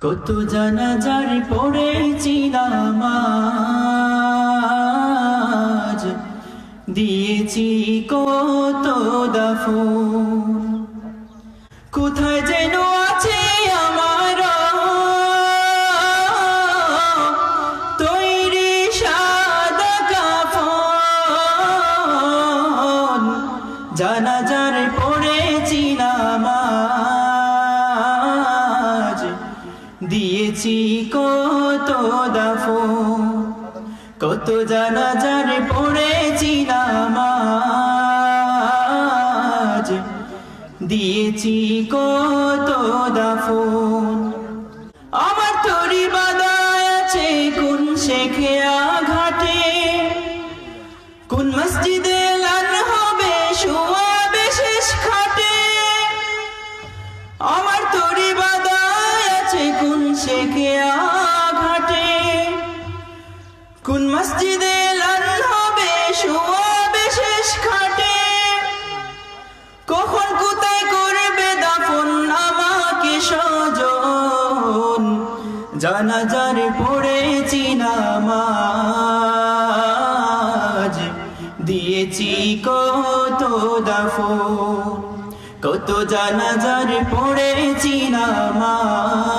কত জানাজার পড়েছি নামাজ, দিয়েছি কত দাফন। কোথায় যেন আছে আমার তৈরি সাদা কাফন, জানাজার পড়েছি নামাজ, দিয়েছি কত দাফন। কত জানাজার পড়েছি নামাজ, দিয়েছি কত দাফন। আমার তরি বাঁধা আছে কোন শেখিয়া ঘাটে, কোন মসজিদে লান হবে শোয়াবে শেষ খাটে। আমার তরি বাঁধা আছে কোন শেখিয়া ঘাটে, কোন মসজিদে লান হবে শোয়াবে শেষ খাটে। কখন কোথায় করবে দাফন আমাকে স্বজন, জানাজার পড়েছি নামাজ, দিয়েছি কত দাফন। কত জানাজার পড়েছি নামাজ,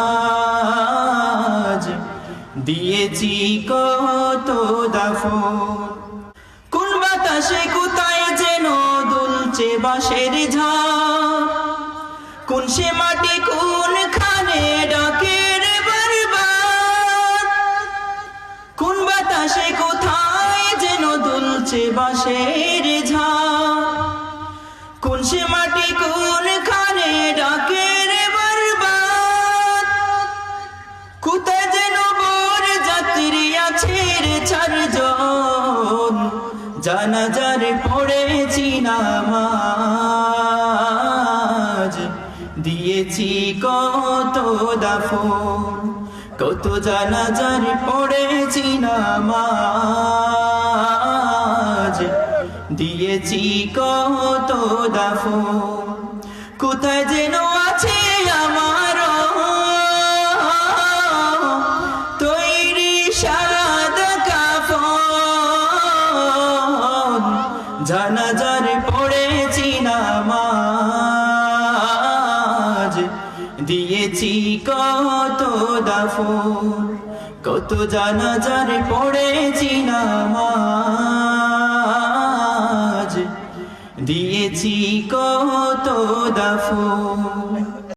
দিয়েছি কত দাফন। কোন বাতাসে কোথায় যেন দুলছে বাঁশের ঝাড়, কোন সে মাটি কোন খানে ডাকে রে বারবার। কোন বাতাসে কোথায় যেন দুলছে বাঁশের ঝাড়, কোন সে মাটি কোন খানে ডাকে রে বারবার। কোথায় যেন বর যাত্রী আছে রে চারজন, জানাজার পড়েছি নামাজ, দিয়েছি কত দাফন। কত জানাজার পড়েছি নামাজ, দিয়েছি কত দাফন। কোথায় যেন আছে আমার তৈরি সাদা কাফন, জানাজার পড়েছি নামাজ, দিয়েছি কত দাফন। কত জানাজার পড়েছি নামাজ, দিয়েছি কত দাফন।